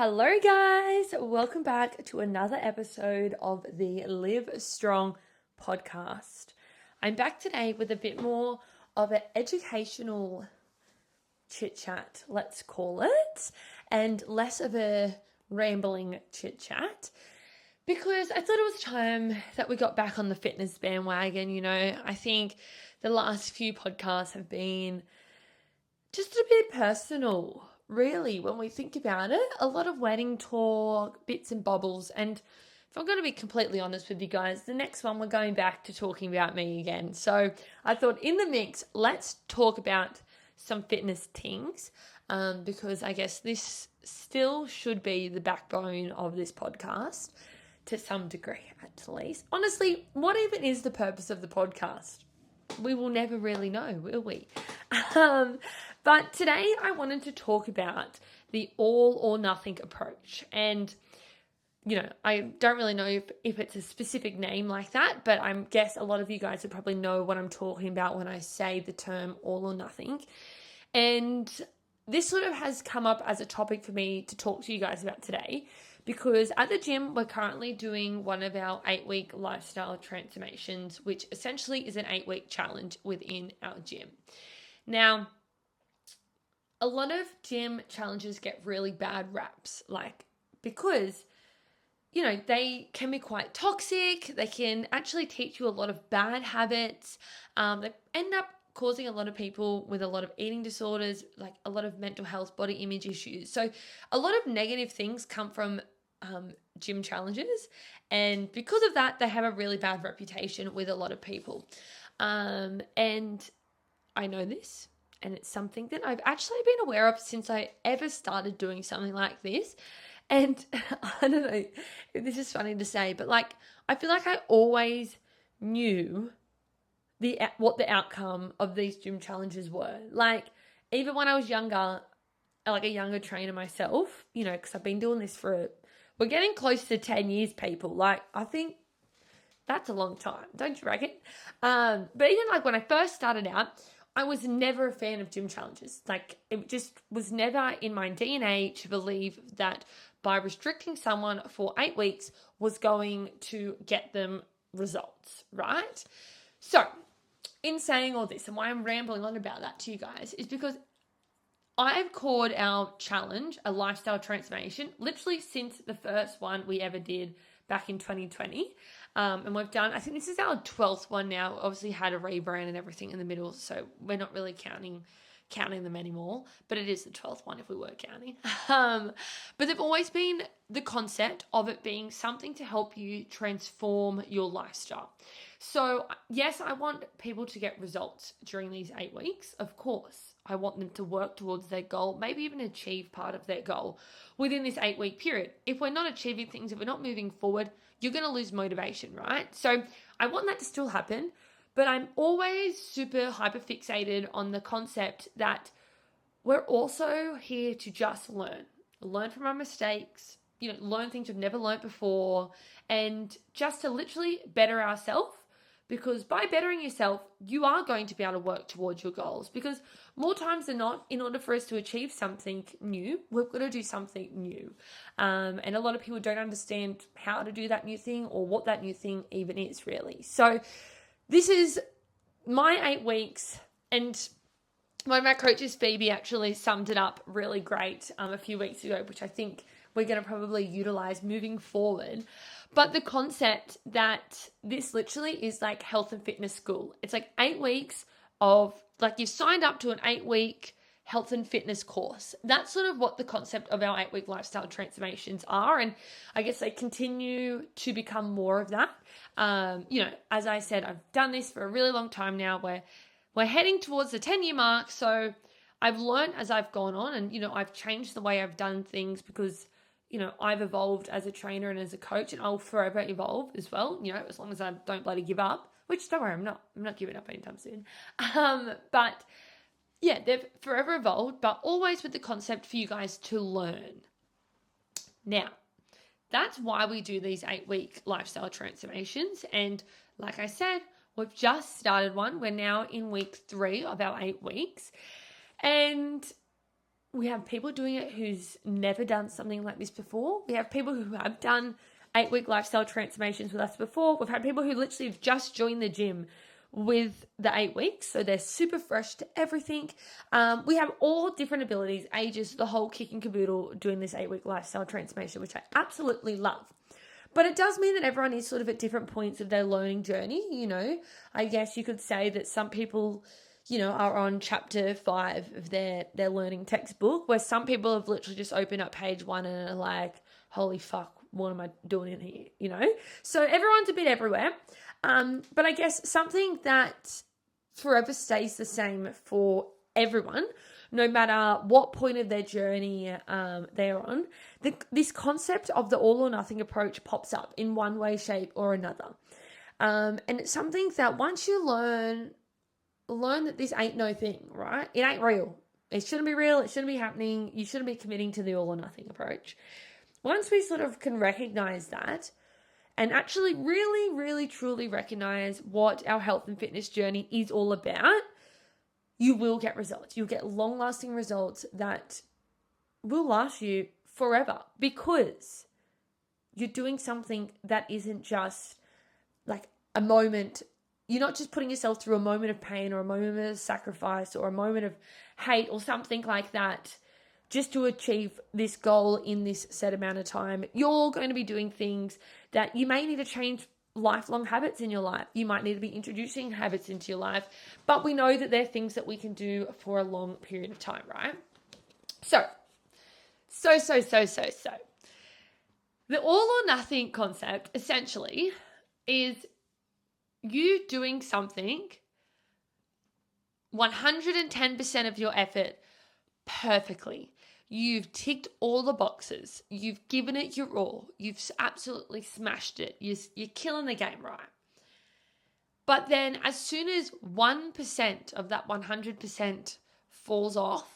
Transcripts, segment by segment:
Hello, guys. Welcome back to another episode of the Live Strong podcast. I'm back today with a bit more of an educational chit chat, let's call it, and less of a rambling chit chat because I thought it was time that we got back on the fitness bandwagon. I think the last few podcasts have been just a bit personal, really, when we think about it. A lot of wedding talk, bits and bobbles. And if I'm going to be completely honest with you guys, the next one we're going back to talking about me again. So I thought in the mix, let's talk about some fitness things because I guess this still should be the backbone of this podcast to some degree, at least. Honestly, what even is the purpose of the podcast? We will never really know, will we? But today I wanted to talk about the all or nothing approach. And, I don't really know if it's a specific name like that, but I guess a lot of you guys would probably know what I'm talking about when I say the term all or nothing. And this sort of has come up as a topic for me to talk to you guys about today because at the gym, we're currently doing one of our 8-week lifestyle transformations, which essentially is an 8-week challenge within our gym. Now, a lot of gym challenges get really bad raps, because they can be quite toxic. They can actually teach you a lot of bad habits. They end up causing a lot of people with a lot of eating disorders, like a lot of mental health, body image issues. So a lot of negative things come from gym challenges. And because of that, they have a really bad reputation with a lot of people. And I know this, and it's something that I've actually been aware of since I ever started doing something like this. And I don't know if this is funny to say, but I feel like I always knew what the outcome of these gym challenges were. Even when I was younger, like a younger trainer myself, because I've been doing this we're getting close to 10 years, people. I think that's a long time, don't you reckon? But even when I first started out, I was never a fan of gym challenges. It just was never in my DNA to believe that by restricting someone for 8 weeks was going to get them results, right? So, in saying all this, and why I'm rambling on about that to you guys, is because I've called our challenge a lifestyle transformation literally since the first one we ever did back in 2020. And we've done, I think this is our 12th one now. Obviously had a rebrand and everything in the middle, so we're not really counting them anymore, but it is the 12th one if we were counting. But they've always been the concept of it being something to help you transform your lifestyle. So yes, I want people to get results during these 8 weeks. Of course, I want them to work towards their goal, maybe even achieve part of their goal within this 8-week period. If we're not achieving things, if we're not moving forward, you're going to lose motivation, right? So I want that to still happen, but I'm always super hyper fixated on the concept that we're also here to just learn from our mistakes, learn things we've never learned before, and just to literally better ourselves. Because by bettering yourself, you are going to be able to work towards your goals. Because more times than not, in order for us to achieve something new, we've got to do something new. And a lot of people don't understand how to do that new thing or what that new thing even is, really. So this is my 8 weeks, and one of my coaches, Phoebe, actually summed it up really great a few weeks ago, which I think we're going to probably utilize moving forward. But the concept that this literally is like health and fitness school. It's 8 weeks of, you've signed up to an 8-week health and fitness course. That's sort of what the concept of our 8-week lifestyle transformations are. And I guess they continue to become more of that. As I said, I've done this for a really long time now. We're heading towards the 10-year mark. So I've learned as I've gone on, and, I've changed the way I've done things because I've evolved as a trainer and as a coach, and I'll forever evolve as well, as long as I don't bloody give up, which don't worry, I'm not giving up anytime soon. But yeah, they've forever evolved, but always with the concept for you guys to learn. Now, that's why we do these 8-week lifestyle transformations. And like I said, we've just started one. We're now in week 3 of our 8 weeks. And we have people doing it who's never done something like this before. We have people who have done 8-week lifestyle transformations with us before. We've had people who literally have just joined the gym with the 8 weeks, so they're super fresh to everything. We have all different abilities, ages, the whole kit and caboodle doing this 8-week lifestyle transformation, which I absolutely love. But it does mean that everyone is sort of at different points of their learning journey, you know. I guess you could say that some people, you know, are on chapter 5 of their learning textbook, where some people have literally just opened up page 1 and are like, holy fuck, what am I doing in here, you know? So everyone's a bit everywhere. But I guess something that forever stays the same for everyone, no matter what point of their journey they're on, this concept of the all or nothing approach pops up in one way, shape, or another. And it's something that once you learn that this ain't no thing, right? It ain't real. It shouldn't be real. It shouldn't be happening. You shouldn't be committing to the all or nothing approach. Once we sort of can recognize that and actually really, really, truly recognize what our health and fitness journey is all about, you will get results. You'll get long-lasting results that will last you forever, because you're doing something that isn't just like a moment. You're not just putting yourself through a moment of pain or a moment of sacrifice or a moment of hate or something like that just to achieve this goal in this set amount of time. You're going to be doing things that you may need to change lifelong habits in your life. You might need to be introducing habits into your life, but we know that they're things that we can do for a long period of time, right? So. The all or nothing concept essentially is you doing something 110% of your effort perfectly. You've ticked all the boxes. You've given it your all. You've absolutely smashed it. You're killing the game, right? But then as soon as 1% of that 100% falls off,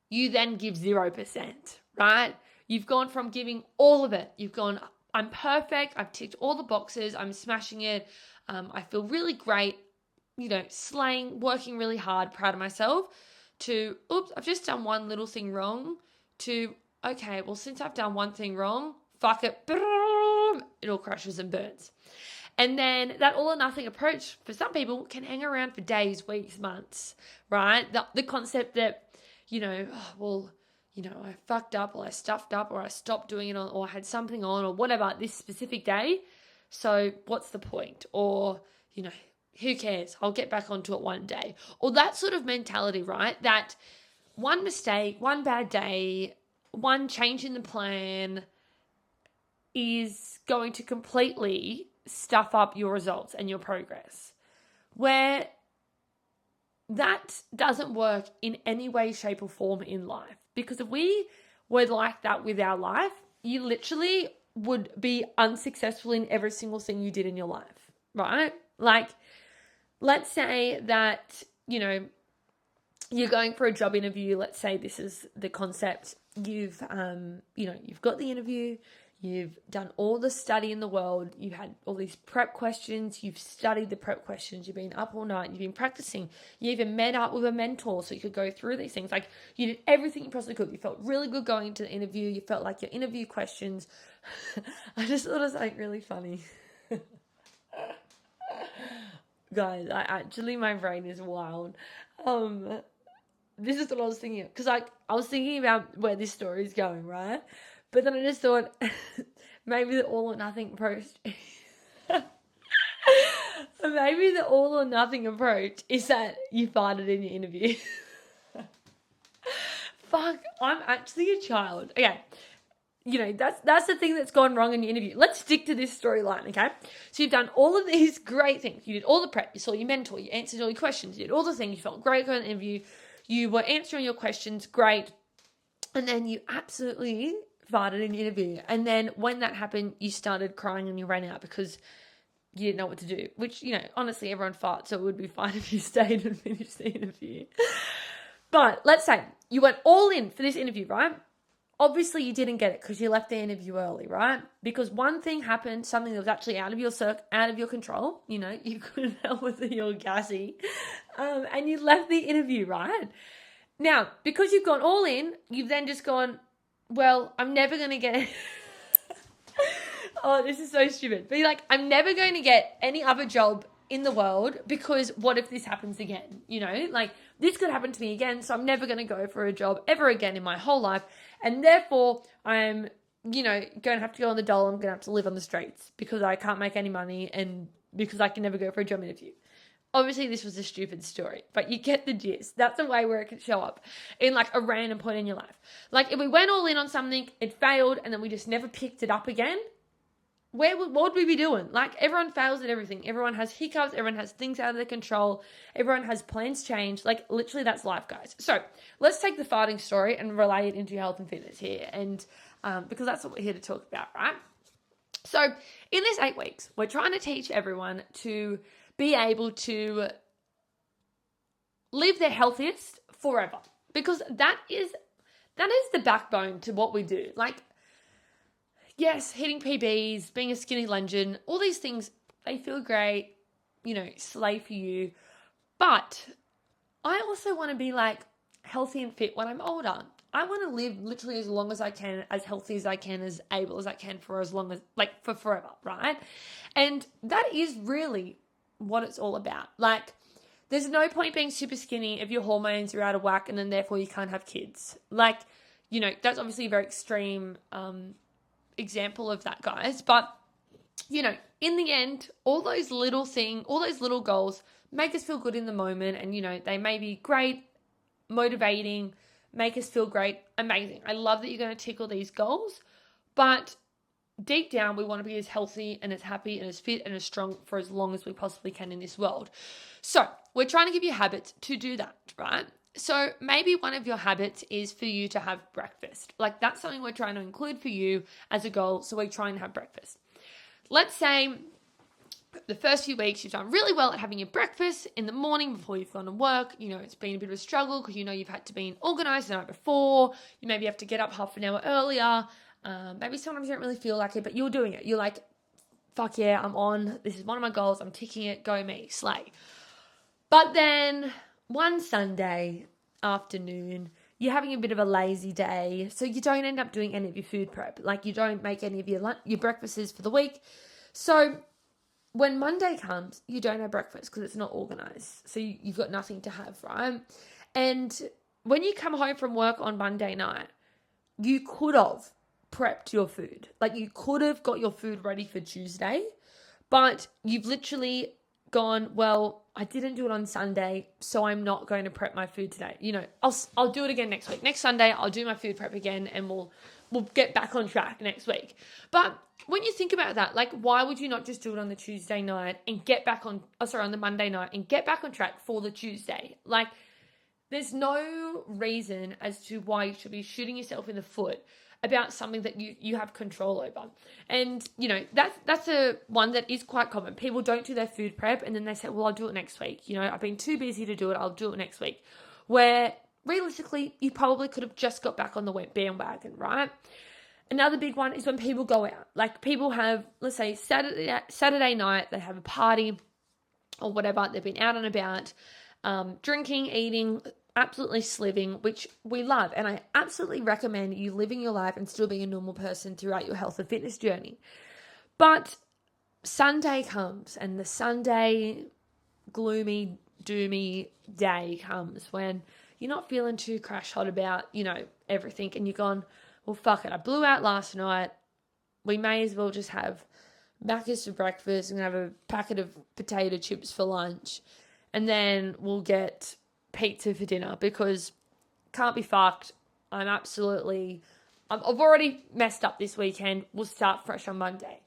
you then give 0%, right? You've gone from giving all of it. You've gone, I'm perfect. I've ticked all the boxes. I'm smashing it. I feel really great, you know, slaying, working really hard, proud of myself, to, oops, I've just done one little thing wrong, to, okay, well, since I've done one thing wrong, fuck it, it all crashes and burns. And then that all or nothing approach for some people can hang around for days, weeks, months, right? The concept that, you know, oh, well, you know, I fucked up or I stuffed up or I stopped doing it or I had something on or whatever this specific day. So what's the point? Or, you know, who cares? I'll get back onto it one day. Or that sort of mentality, right? That one mistake, one bad day, one change in the plan is going to completely stuff up your results and your progress. Where that doesn't work in any way, shape, or form in life. Because if we were like that with our life, you literally would be unsuccessful in every single thing you did in your life, right? Like, let's say that, you know, you're going for a job interview. Let's say this is the concept. You've got the interview. You've done all the study in the world. You've had all these prep questions. You've studied the prep questions. You've been up all night. You've been practicing. You even met up with a mentor so you could go through these things. Like, you did everything you possibly could. You felt really good going into the interview. You felt like your interview questions. I just thought it was like really funny. Guys, my brain is wild. This is what I was thinking of. Because I was thinking about where this story is going, right? But then I just thought, maybe the all or nothing approach. Maybe the all or nothing approach is that you farted in your interview. Fuck, I'm actually a child. Okay. You know, that's the thing that's gone wrong in your interview. Let's stick to this storyline, okay? So you've done all of these great things. You did all the prep. You saw your mentor. You answered all your questions. You did all the things. You felt great going to the interview. You were answering your questions. Great. And then you absolutely farted in the interview. And then when that happened, you started crying and you ran out because you didn't know what to do. Which, you know, honestly, everyone farts, so it would be fine if you stayed and finished the interview. But let's say you went all in for this interview, right? Obviously, you didn't get it because you left the interview early, right? Because one thing happened, something that was actually out of your control. You know, you couldn't help with it, you were gassy, and you left the interview, right? Now, because you've gone all in, you've then just gone, well, I'm never going to get... Oh, this is so stupid. But you're like, I'm never going to get any other job in the world because what if this happens again? You know, like this could happen to me again. So I'm never going to go for a job ever again in my whole life. And therefore I'm, you know, going to have to go on the dole. I'm going to have to live on the streets because I can't make any money and because I can never go for a job interview. Obviously, this was a stupid story, but you get the gist. That's a way where it could show up in like a random point in your life. Like if we went all in on something, it failed, and then we just never picked it up again, what would we be doing? Like everyone fails at everything. Everyone has hiccups. Everyone has things out of their control. Everyone has plans change. Like literally that's life, guys. So let's take the farting story and relay it into health and fitness here. And because that's what we're here to talk about, right? So in this 8 weeks, we're trying to teach everyone to be able to live their healthiest forever. Because that is the backbone to what we do. Like, yes, hitting PBs, being a skinny legend, all these things, they feel great, you know, slay for you. But I also want to be like healthy and fit when I'm older. I want to live literally as long as I can, as healthy as I can, as able as I can for as long as, like, for forever, right? And that is really what it's all about. Like, there's no point being super skinny if your hormones are out of whack and then therefore you can't have kids. Like, you know, that's obviously a very extreme example of that, guys. But, you know, in the end, all those little goals make us feel good in the moment. And, you know, they may be great, motivating, make us feel great, amazing. I love that you're going to tick all these goals. But deep down, we want to be as healthy and as happy and as fit and as strong for as long as we possibly can in this world. So we're trying to give you habits to do that, right? So maybe one of your habits is for you to have breakfast. Like that's something we're trying to include for you as a goal. So we're trying to have breakfast. Let's say the first few weeks you've done really well at having your breakfast in the morning before you've gone to work. You know, it's been a bit of a struggle because you know you've had to be organized the night before. You maybe have to get up half an hour earlier. Maybe sometimes you don't really feel like it, but you're doing it. You're like, fuck yeah, I'm on. This is one of my goals. I'm ticking it. Go me, slay. But then one Sunday afternoon, you're having a bit of a lazy day, so you don't end up doing any of your food prep. Like you don't make any of your breakfasts for the week. So when Monday comes, you don't have breakfast because it's not organized. So you've got nothing to have, right? And when you come home from work on Monday night, you could have prepped your food. Like you could have got your food ready for Tuesday, but you've literally gone, well, I didn't do it on Sunday, so I'm not going to prep my food today. You know, I'll do it again next week. Next Sunday, I'll do my food prep again and we'll get back on track next week. But when you think about that, like why would you not just do it on the Tuesday night and get back on the Monday night and get back on track for the Tuesday? Like there's no reason as to why you should be shooting yourself in the foot about something that you have control over. And, you know, that's a one that is quite common. People don't do their food prep and then they say, well, I'll do it next week. You know, I've been too busy to do it. I'll do it next week. Where realistically, you probably could have just got back on the bandwagon, right? Another big one is when people go out. Like people have, let's say Saturday night, they have a party or whatever. They've been out and about, drinking, eating, absolutely sliving, which we love. And I absolutely recommend you living your life and still being a normal person throughout your health and fitness journey. But Sunday comes and the Sunday gloomy, doomy day comes when you're not feeling too crash hot about, you know, everything. And you're gone, well, fuck it. I blew out last night. We may as well just have Macca's for breakfast and have a packet of potato chips for lunch. And then we'll get pizza for dinner because can't be fucked. I've already messed up this weekend. We'll start fresh on Monday.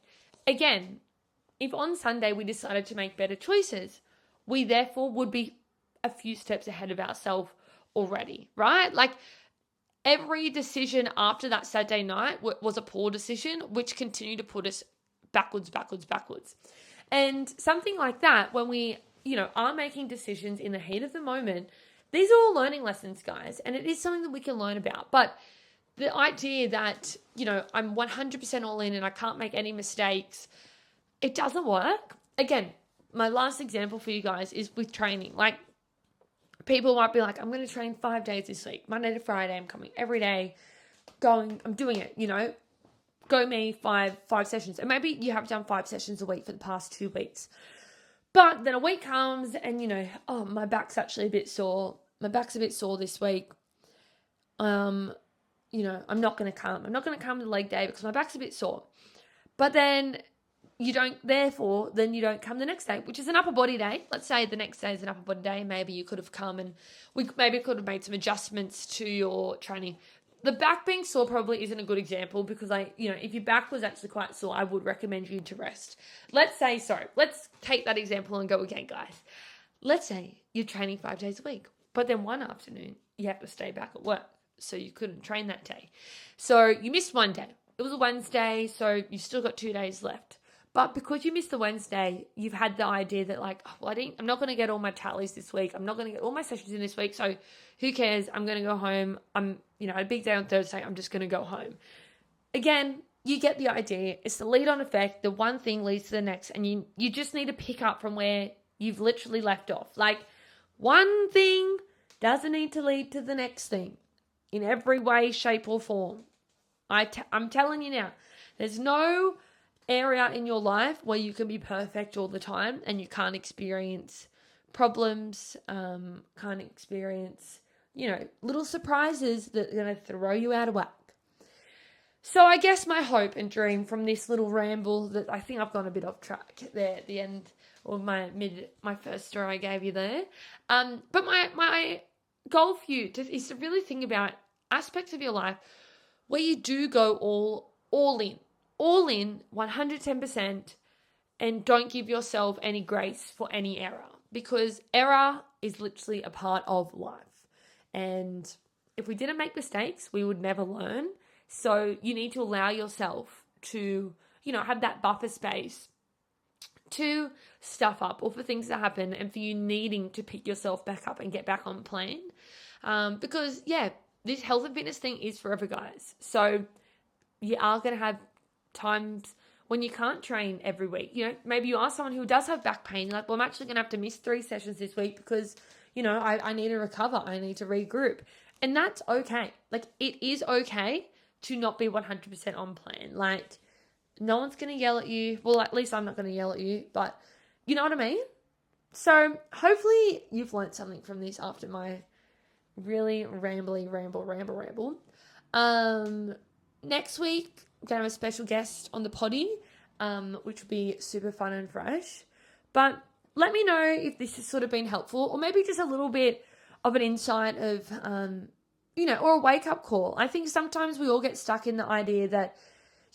Again, if on Sunday we decided to make better choices, we therefore would be a few steps ahead of ourselves already, right? Like every decision after that Saturday night was a poor decision, which continued to put us backwards. And something like that, when we, you know, are making decisions in the heat of the moment, these are all learning lessons, guys, and it is something that we can learn about. But the idea that, you know, I'm 100% all in and I can't make any mistakes, it doesn't work. Again, my last example for you guys is with training. Like People might be like, I'm going to train 5 days this week, Monday to Friday. I'm coming every day, I'm doing it, go me 5 sessions. And maybe you have done 5 sessions a week for the past 2 weeks. But then a week comes and, oh, my back's actually a bit sore. My back's a bit sore this week. I'm not going to come. I'm not going to come to the leg day because my back's a bit sore. But then you don't come the next day, which is an upper body day. Let's say the next day is an upper body day. Maybe you could have come and we maybe could have made some adjustments to your training. The back being sore probably isn't a good example because if your back was actually quite sore, I would recommend you to rest. Let's take that example and go again, guys. Let's say you're training 5 days a week, but then one afternoon you have to stay back at work. So you couldn't train that day. So you missed one day. It was a Wednesday, so you've still got 2 days left. But because you missed the Wednesday, you've had the idea that I'm not going to get all my tallies this week. I'm not going to get all my sessions in this week. So who cares? I'm going to go home. A big day on Thursday. I'm just going to go home. Again, you get the idea. It's the lead on effect. The one thing leads to the next. And you just need to pick up from where you've literally left off. One thing doesn't need to lead to the next thing in every way, shape or form. I'm telling you now, there's no area in your life where you can be perfect all the time and you can't experience problems, can't experience, little surprises that are going to throw you out of whack. So I guess my hope and dream from this little ramble that I think I've gone a bit off track there at the end of my first story I gave you there. But my goal for you is to really think about aspects of your life where you do go all in 110%, and don't give yourself any grace for any error, because error is literally a part of life. And if we didn't make mistakes, we would never learn. So you need to allow yourself to, have that buffer space to stuff up or for things to happen and for you needing to pick yourself back up and get back on plane. Because, this health and fitness thing is forever, guys. So you are going to have times when you can't train every week. Maybe you are someone who does have back pain. I'm actually going to have to miss 3 sessions this week because, I need to recover. I need to regroup. And that's okay. It is okay to not be 100% on plan. No one's going to yell at you. Well, at least I'm not going to yell at you, but you know what I mean? So hopefully you've learned something from this after my really ramble. Next week, I'm going to have a special guest on the potty, which will be super fun and fresh. But let me know if this has sort of been helpful, or maybe just a little bit of an insight of, or a wake-up call. I think sometimes we all get stuck in the idea that,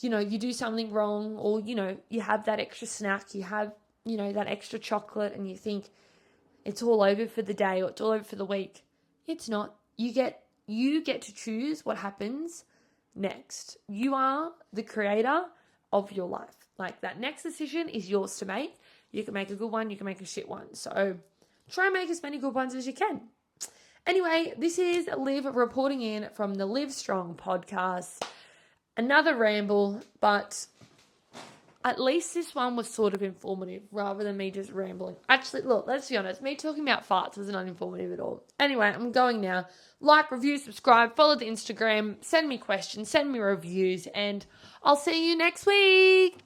you do something wrong, or, you have that extra snack, you have, that extra chocolate, and you think it's all over for the day or it's all over for the week. It's not. You get to choose what happens next. You are the creator of your life. That next decision is yours to make. You can make a good one, you can make a shit one. So try and make as many good ones as you can. Anyway, this is Liv reporting in from the Live Strong podcast. Another ramble, but at least this one was sort of informative rather than me just rambling. Actually, look, let's be honest. Me talking about farts was not informative at all. Anyway, I'm going now. Like, review, subscribe, follow the Instagram, send me questions, send me reviews, and I'll see you next week.